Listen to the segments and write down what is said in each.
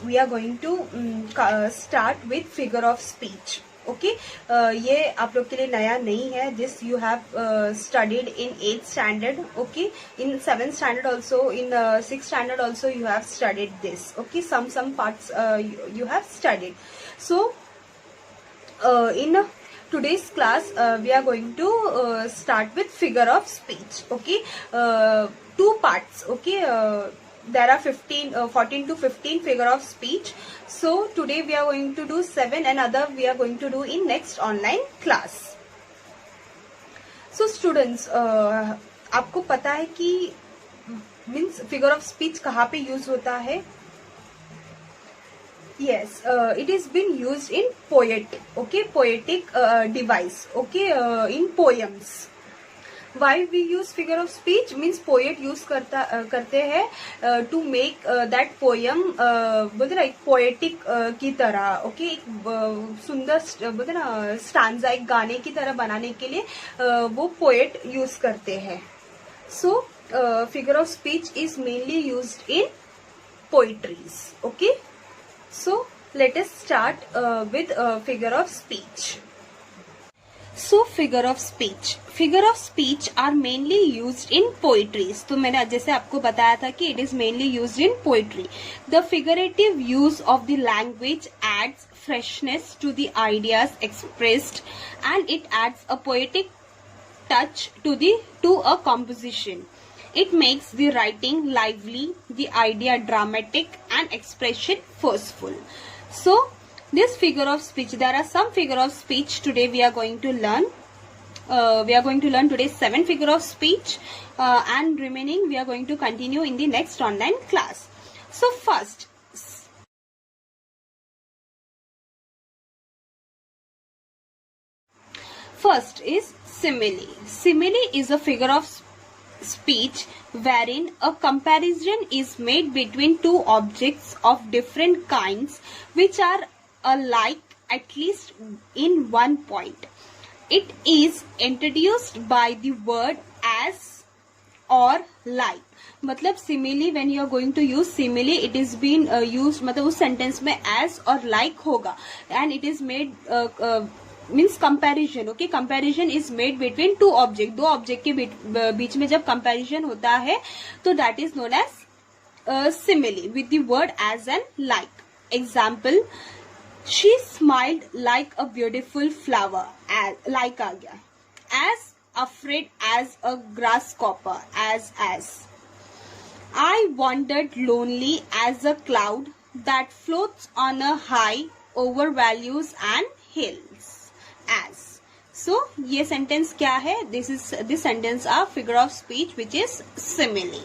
we are going to start with figure of speech. Okay ये आप लोग के लिए नया नहीं है. This you have studied in 8th standard. Okay in 7th standard also, in 6th standard also you have studied this. Okay some parts you have studied. So in today's class we are going to start with figure of speech. Okay, 2 parts. Okay, there are 14 to 15 figure of speech. So today we are going to do 7 and other we are going to do in next online class. So students, आपको पता है कि means figure of speech कहाँ पे use होता है? Yes, it is been used in poetic. Okay, poetic device. Okay, in poems. Why we use figure of speech means poet use करते हैं to make that poem बोलते ना एक poetic की तरह. ओके एक सुंदर बोलते ना स्टांजा एक गाने की तरह बनाने के लिए वो poet यूज करते हैं. So figure of speech is mainly used in poetries. Okay, so let us start with figure of speech. So figure of speech are mainly used in poetries. तो मैंने जैसे आपको बताया था कि it is mainly used in poetry. The figurative use of the language adds freshness to the ideas expressed and it adds a poetic touch to a composition. It makes the writing lively, the idea dramatic and expression forceful. So this figure of speech, there are some figure of speech today we are going to learn. We are going to learn today 7 figure of speech and remaining we are going to continue in the next online class. So first is simile. Simile is a figure of speech wherein a comparison is made between two objects of different kinds which are alike at least in one point. It is introduced by the word as or like. मतलब simile, when you are going to use simile, it is been used मतलब उस sentence में as और like होगा and it is made means comparison. Okay, comparison is made between two object. दो object के बीच में जब comparison होता है तो that is known as simile with the word as and like. Example, she smiled like a beautiful flower. As like आ गया. As afraid as a grasshopper. As I wandered lonely as a cloud that floats on a high over valleys and hills. As. So ये sentence क्या है? This sentence are figure of speech which is simile.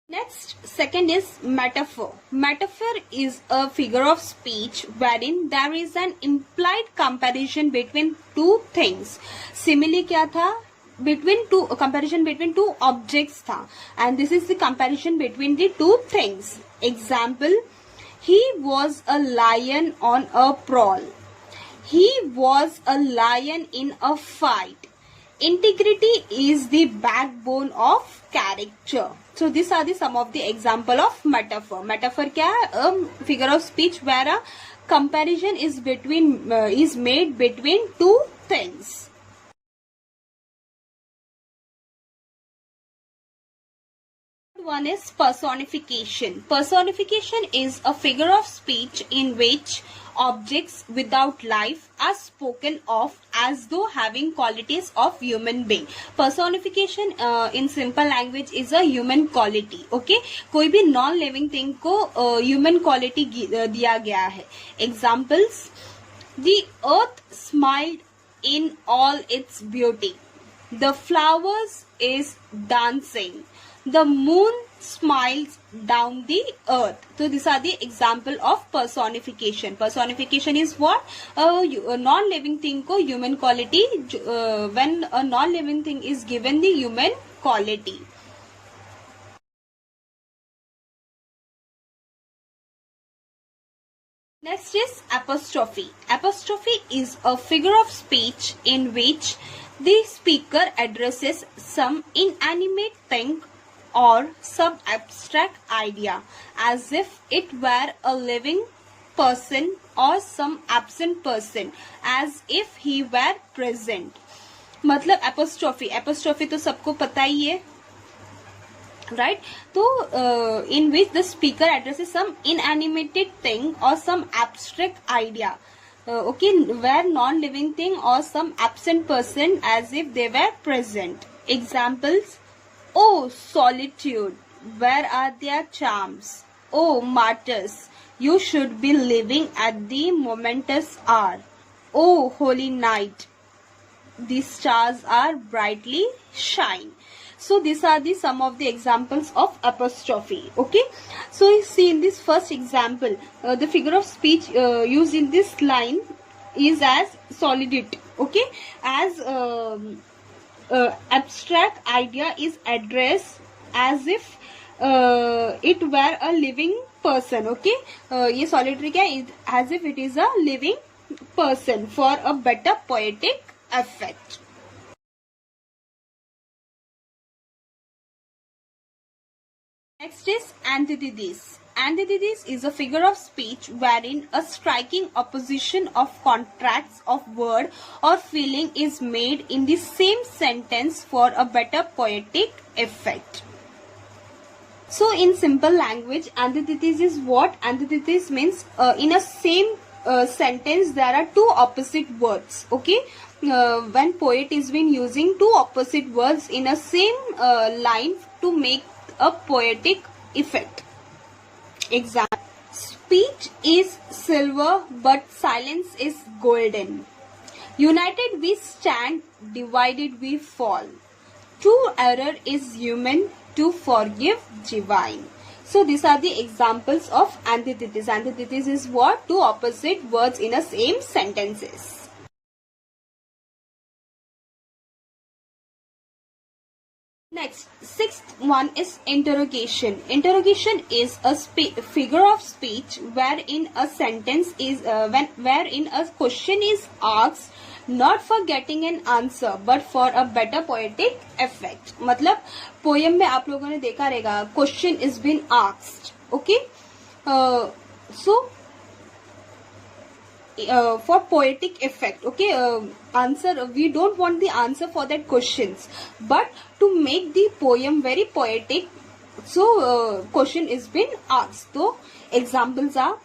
Next, second is metaphor. Metaphor is a figure of speech wherein there is an implied comparison between two things. Simile क्या था? Comparison between two objects था, and this is the comparison between the two things. Example, he was a lion on a prowl. He was a lion in a fight. Integrity is the backbone of character. So these are the some of the example of metaphor. Metaphor क्या है? A figure of speech where a comparison is made between two things. One is personification. Personification is a figure of speech in which objects without life are spoken of as though having qualities of human being. Personification in simple language is a human quality. Okay, कोई भी non living thing को human quality दिया गया है. Examples, the earth smiled in all its beauty. The flowers is dancing. The moon smiles down the earth. So these are the example of personification. Personification is what? A non-living thing को human quality, when a non-living thing is given the human quality. Next is apostrophe. Apostrophe is a figure of speech in which the speaker addresses some inanimate thing or some abstract idea as if it were a living person or some absent person as if he were present. मतलब apostrophe तो सबको पता ही है, right? तो in which the speaker addresses some inanimated thing or some abstract idea, okay, where non-living thing or some absent person as if they were present. Examples: oh solitude, where are their charms? Oh martyrs, you should be living at the momentous hour. Oh holy night, the stars are brightly shine. So these are the some of the examples of apostrophe. Okay, so you see in this first example, the figure of speech used in this line is as solitude. Okay, as abstract idea is addressed as if it were a living person. Okay, ये solitary क्या है? As if it is a living person for a better poetic effect. Next is antithesis. Antithesis is a figure of speech wherein a striking opposition of contrasts of word or feeling is made in the same sentence for a better poetic effect. So in simple language, antithesis is what? Antithesis means in a same sentence there are two opposite words. Okay, when poet is been using two opposite words in a same line to make a poetic effect. Example: speech is silver but silence is golden. United we stand, divided we fall. To error is human, to forgive divine. So these are the examples of antithesis. Antithesis is what? Two opposite words in a same sentences. Next, sixth one is interrogation. Interrogation is a figure of speech wherein a sentence is wherein a question is asked not for getting an answer but for a better poetic effect. मतलब poem में आप लोगों ने देखा रहेगा question is been asked. Okay, so for poetic effect, okay, answer, we don't want the answer for that questions, but to make the poem very poetic, so question is been asked. So examples are: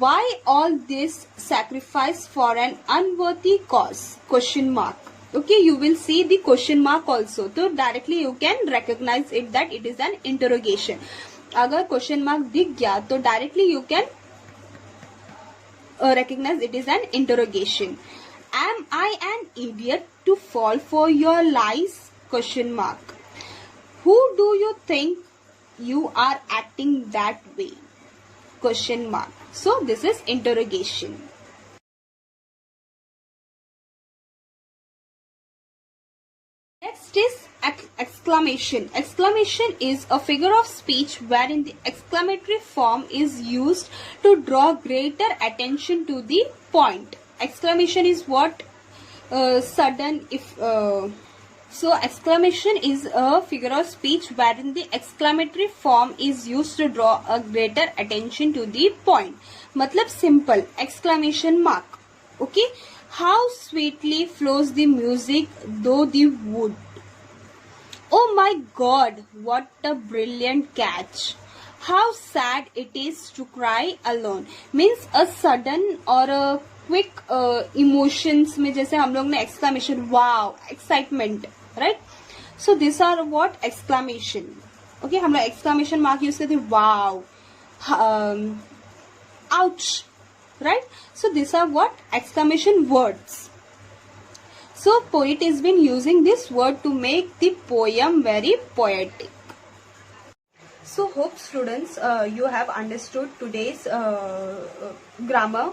why all this sacrifice for an unworthy cause? Question mark. Okay, you will see the question mark also, so directly you can recognize it that it is an interrogation. अगर question mark दिख गया तो directly you can recognize it is an interrogation. Am I an idiot to fall for your lies? Question mark. Who do you think you are acting that way? Question mark. So this is interrogation. Next is exclamation. Exclamation is a figure of speech wherein the exclamatory form is used to draw greater attention to the point. Exclamation is what? Sudden. So exclamation is a figure of speech wherein the exclamatory form is used to draw a greater attention to the point. मतलब simple. Exclamation mark. Okay. How sweetly flows the music through the wood. Oh my God, what a brilliant catch. How sad it is to cry alone. Means a sudden or a quick emotions में जैसे हम लोग ने exclamation, wow, excitement, right? So these are what? Exclamation. Okay, हम लोग exclamation mark use करते हैं, wow, ouch, right? So these are what? Exclamation words. So poet has been using this word to make the poem very poetic. So hope students you have understood today's grammar,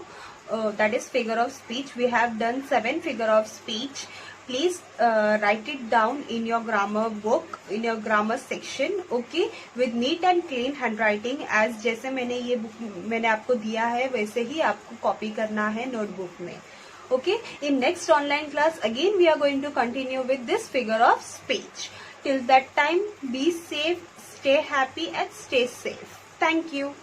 that is figure of speech. We have done 7 figure of speech. Please write it down in your grammar book, in your grammar section, okay, with neat and clean handwriting. As जैसे मैंने आपको दिया है वैसे ही आपको copy करना है notebook में. Okay, in next online class again we are going to continue with this figure of speech. Till that time, be safe, stay happy and stay safe. Thank you.